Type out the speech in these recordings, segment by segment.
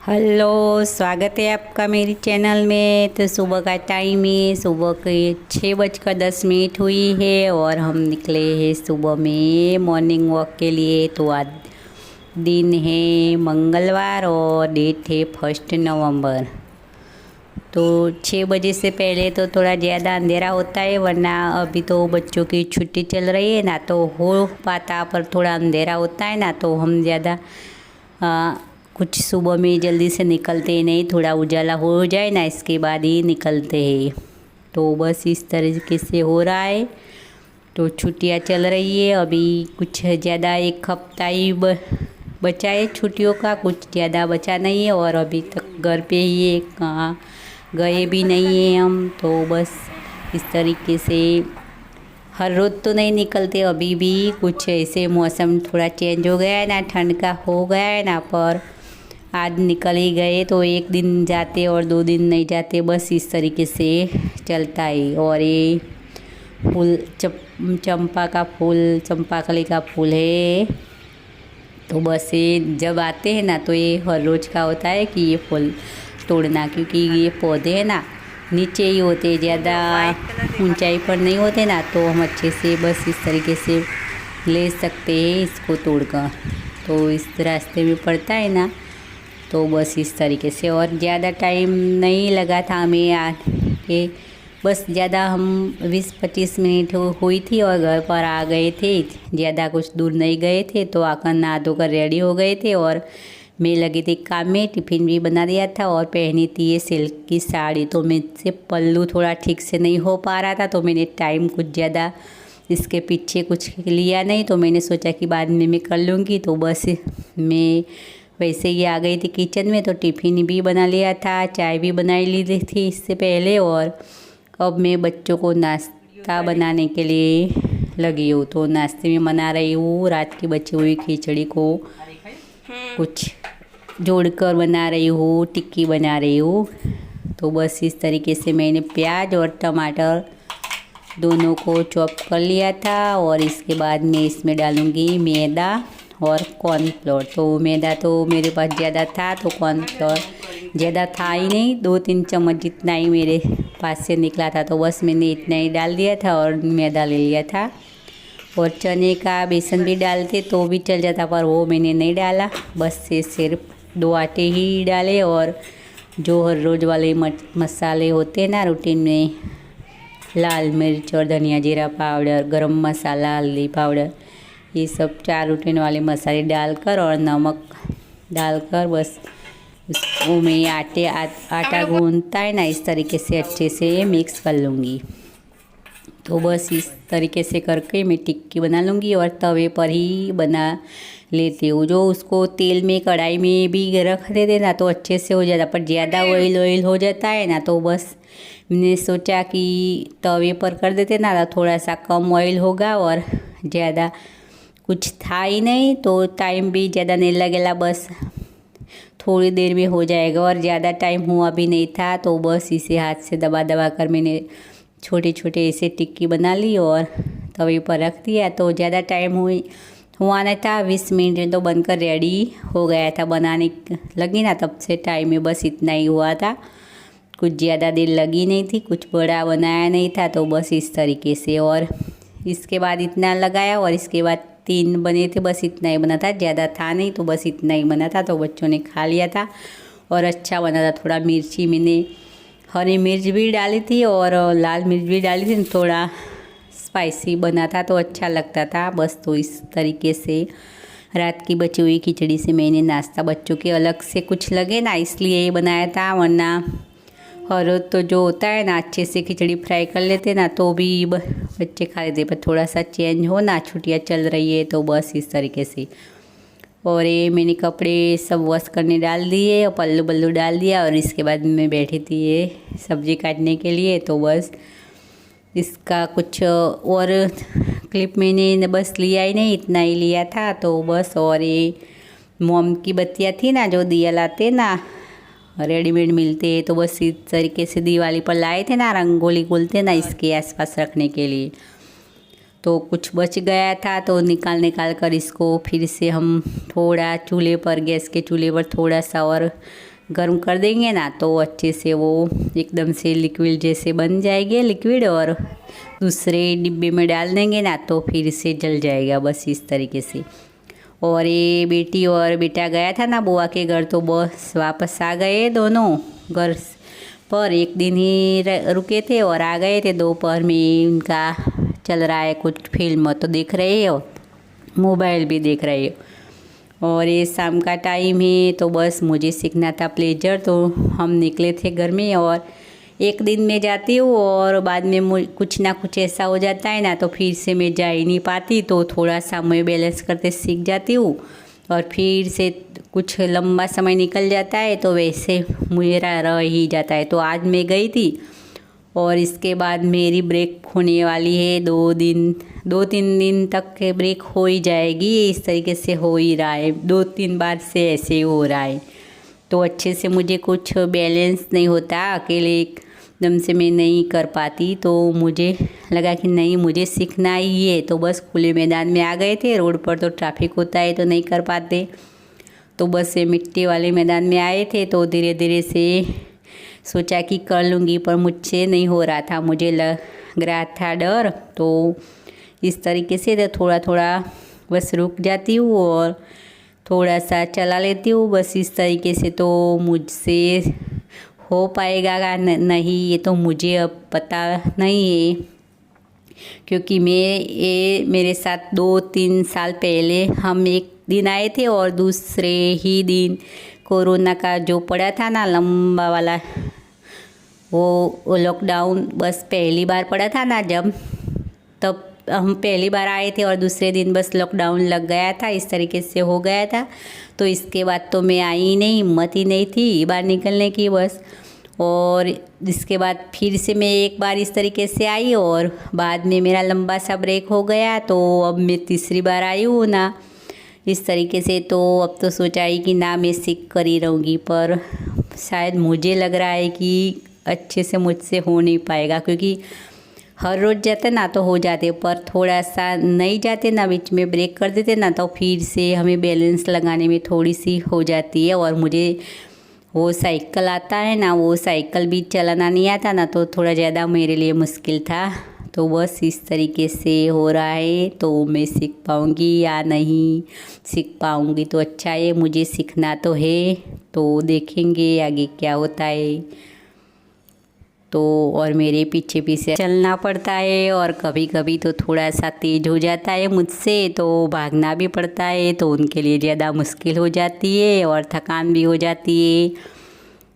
Hello, स्वागत है आपका मेरी चैनल में। तो सुबह का टाइम है, सुबह के 6:10 हुई है और हम निकले हैं सुबह में मॉर्निंग वॉक के लिए। तो आज दिन है मंगलवार और डेट है 1 नवंबर। तो 6 बजे से पहले तो थोड़ा ज़्यादा अंधेरा होता है, वरना अभी तो बच्चों की छुट्टी चल रही है ना, तो हो पाता, पर थोड़ा अंधेरा होता है ना, तो हम ज़्यादा कुछ सुबह में जल्दी से निकलते नहीं, थोड़ा उजाला हो जाए ना, इसके बाद ही निकलते हैं। तो बस इस तरीके से हो रहा है। तो छुट्टियां चल रही है, अभी कुछ ज़्यादा एक हफ्ता ही बचा है छुट्टियों का, कुछ ज़्यादा बचा नहीं है और अभी तक घर पे ही है, कहाँ गए भी नहीं हैं हम। तो बस इस तरीके से हर रोज़ तो नहीं निकलते, अभी भी कुछ ऐसे मौसम थोड़ा चेंज हो गया है ना, ठंड का हो गया है ना, पर आज निकल ही गए। तो एक दिन जाते और 2 दिन नहीं जाते, बस इस तरीके से चलता है। और ये फूल चंपा का फूल, चंपाकली का फूल है। तो बस ये जब आते हैं ना, तो ये हर रोज़ का होता है कि ये फूल तोड़ना, क्योंकि ये पौधे हैं ना नीचे ही होते, ज़्यादा ऊंचाई पर नहीं होते ना, तो हम अच्छे से बस इस तरीके से ले सकते हैं इसको तोड़कर। तो इस रास्ते में पड़ता है ना, तो बस इस तरीके से। और ज़्यादा टाइम नहीं लगा था हमें आके, बस ज़्यादा हम 20-25 मिनट हुई थी और घर पर आ गए थे। ज़्यादा कुछ दूर नहीं गए थे, तो आकर नहा धोकर रेडी हो गए थे और मैं लगी थी काम में, टिफ़िन भी बना दिया था और पहनी थी ये सिल्क की साड़ी। तो मुझसे पल्लू थोड़ा ठीक से नहीं हो पा रहा था, तो मैंने टाइम कुछ ज़्यादा इसके पीछे कुछ लिया नहीं, तो मैंने सोचा कि बाद में मैं कर लूँगी। तो बस मैं वैसे ही आ गई थी किचन में, तो टिफ़िन भी बना लिया था, चाय भी बनाई ली थी इससे पहले, और अब मैं बच्चों को नाश्ता बनाने के लिए लगी हूँ। तो नाश्ते में बना रही हूँ रात की बची हुई खिचड़ी को कुछ जोड़कर बना रही हूँ, टिक्की बना रही हूँ। तो बस इस तरीके से मैंने प्याज और टमाटर दोनों को चॉप कर लिया था और इसके बाद मैं इसमें डालूँगी मैदा और कॉर्नफ्लोर। तो मैदा तो मेरे पास ज़्यादा था, तो कॉर्नफ्लोर ज़्यादा था ही नहीं, 2-3 चम्मच जितना ही मेरे पास से निकला था, तो बस मैंने इतना ही डाल दिया था और मैदा ले लिया था। और चने का बेसन भी डालते तो भी चल जाता, पर वो मैंने नहीं डाला, बस से सिर्फ 2 आटे ही डाले। और जो हर रोज़ वाले मसाले होते हैं ना रूटीन में, लाल मिर्च और धनिया जीरा पाउडर, गरम मसाला, हल्दी पाउडर, ये सब 4 रूटीन वाले मसाले डालकर और नमक डालकर बस उसको मैं आटा गूंथता है ना, इस तरीके से अच्छे से मिक्स कर लूँगी। तो बस इस तरीके से करके मैं टिक्की बना लूँगी और तवे पर ही बना लेती हूँ। जो उसको तेल में कढ़ाई में भी रख देते ना, तो अच्छे से हो जाता, पर ज़्यादा ऑयल हो जाता है ना, तो बस मैंने सोचा कि तवे पर कर देते ना, तो थोड़ा सा कम ऑयल होगा और ज़्यादा कुछ था ही नहीं, तो टाइम भी ज़्यादा नहीं लगेगा, बस थोड़ी देर में हो जाएगा। और ज़्यादा टाइम हुआ भी नहीं था, तो बस इसे हाथ से दबा दबा कर मैंने छोटे छोटे ऐसे टिक्की बना ली और तवे पर रख दिया। तो ज़्यादा टाइम हुआ नहीं था, 20 मिनट में तो बनकर रेडी हो गया था। बनाने लगी ना, तब से टाइम में बस इतना ही हुआ था, कुछ ज़्यादा देर लगी नहीं थी, कुछ बड़ा बनाया नहीं था। तो बस इस तरीके से, और इसके बाद इतना लगाया और इसके बाद 3 बने थे, बस इतना ही बना था, ज़्यादा था नहीं, तो बस इतना ही बना था। तो बच्चों ने खा लिया था और अच्छा बना था। थोड़ा मिर्ची मैंने हरी मिर्च भी डाली थी और लाल मिर्च भी डाली थी, थोड़ा स्पाइसी बना था, तो अच्छा लगता था। बस तो इस तरीके से रात की बची हुई खिचड़ी से मैंने नाश्ता, बच्चों के अलग से कुछ लगे ना इसलिए ये बनाया था, वरना हर रोज़ तो जो होता है ना अच्छे से खिचड़ी फ्राई कर लेते ना, तो भी बच्चे खा लेते, पर थोड़ा सा चेंज हो ना, छुट्टियाँ चल रही है, तो बस इस तरीके से। और ये मैंने कपड़े सब वॉश करने डाल दिए और पल्लू बल्लू डाल दिया, और इसके बाद मैं बैठी थी ये सब्ज़ी काटने के लिए। तो बस इसका कुछ और क्लिप मैंने बस लिया ही नहीं, इतना ही लिया था। तो बस, और ये मोम की बत्तियाँ थी ना, जो दिया लाते ना रेडीमेड मिलते हैं, तो बस इस तरीके से दिवाली पर लाए थे ना, रंगोली बोलते ना, इसके आसपास रखने के लिए। तो कुछ बच गया था तो निकाल कर इसको फिर से हम थोड़ा चूल्हे पर, गैस के चूल्हे पर थोड़ा सा और गर्म कर देंगे ना, तो अच्छे से वो एकदम से लिक्विड जैसे बन जाएगी लिक्विड, और दूसरे डिब्बे में डाल देंगे ना तो फिर से जल जाएगा, बस इस तरीके से। और ये बेटी और बेटा गया था ना बुआ के घर, तो बस वापस आ गए दोनों घर पर। एक दिन ही रुके थे और आ गए थे। दोपहर में उनका चल रहा है कुछ फिल्म तो देख रहे हो, मोबाइल भी देख रहे हो। और ये शाम का टाइम है तो बस मुझे सीखना था प्लेजर, तो हम निकले थे घर में। और एक दिन मैं जाती हूँ और बाद में कुछ ना कुछ ऐसा हो जाता है ना, तो फिर से मैं जा ही नहीं पाती। तो थोड़ा सा मैं बैलेंस करते सीख जाती हूँ और फिर से कुछ लंबा समय निकल जाता है तो वैसे मेरा रह ही जाता है। तो आज मैं गई थी और इसके बाद मेरी ब्रेक होने वाली है। 2-3 दिन तक के ब्रेक हो ही जाएगी। इस तरीके से हो ही रहा है, 2-3 बार से ऐसे ही हो रहा है। तो अच्छे से मुझे कुछ बैलेंस नहीं होता, अकेले एकदम से मैं नहीं कर पाती। तो मुझे लगा कि नहीं, मुझे सीखना ही है। तो बस खुले मैदान में आ गए थे, रोड पर तो ट्रैफिक होता है तो नहीं कर पाते। तो बस ये मिट्टी वाले मैदान में आए थे, तो धीरे धीरे से सोचा कि कर लूँगी, पर मुझसे नहीं हो रहा था, मुझे लग रहा था डर। तो इस तरीके से तो थोड़ा थोड़ा बस रुक जाती हूँ और थोड़ा सा चला लेती हूँ, बस इस तरीके से। तो मुझसे हो पाएगा या नहीं ये तो मुझे अब पता नहीं है, क्योंकि मेरे साथ 2-3 साल पहले हम एक दिन आए थे और दूसरे ही दिन कोरोना का जो पड़ा था ना लंबा वाला, वो लॉकडाउन बस पहली बार पड़ा था ना जब, तब हम पहली बार आए थे और दूसरे दिन बस लॉकडाउन लग गया था। इस तरीके से हो गया था। तो इसके बाद तो मैं आई ही नहीं, हिम्मत ही नहीं थी बाहर निकलने की बस। और इसके बाद फिर से मैं एक बार इस तरीके से आई और बाद में मेरा लंबा सा ब्रेक हो गया। तो अब मैं तीसरी बार आई हूँ ना इस तरीके से। तो अब तो सोचा ही कि ना मैं सीख कर ही रहूँगी, पर शायद मुझे लग रहा है कि अच्छे से मुझसे हो नहीं पाएगा, क्योंकि हर रोज़ जाते ना तो हो जाते, पर थोड़ा सा नहीं जाते ना, बीच में ब्रेक कर देते ना, तो फिर से हमें बैलेंस लगाने में थोड़ी सी हो जाती है। और मुझे वो साइकिल आता है ना, वो साइकिल भी चलाना नहीं आता ना, तो थोड़ा ज़्यादा मेरे लिए मुश्किल था। तो बस इस तरीके से हो रहा है। तो मैं सीख पाऊँगी या नहीं सीख पाऊँगी तो अच्छा है, मुझे सीखना तो है। तो देखेंगे आगे क्या होता है। तो और मेरे पीछे पीछे चलना पड़ता है और कभी कभी तो थोड़ा सा तेज़ हो जाता है मुझसे, तो भागना भी पड़ता है, तो उनके लिए ज़्यादा मुश्किल हो जाती है और थकान भी हो जाती है।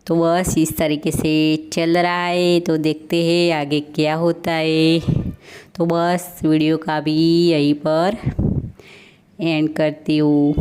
तो बस इस तरीके से चल रहा है। तो देखते हैं आगे क्या होता है। तो बस वीडियो का भी यहीं पर एंड करती हूँ।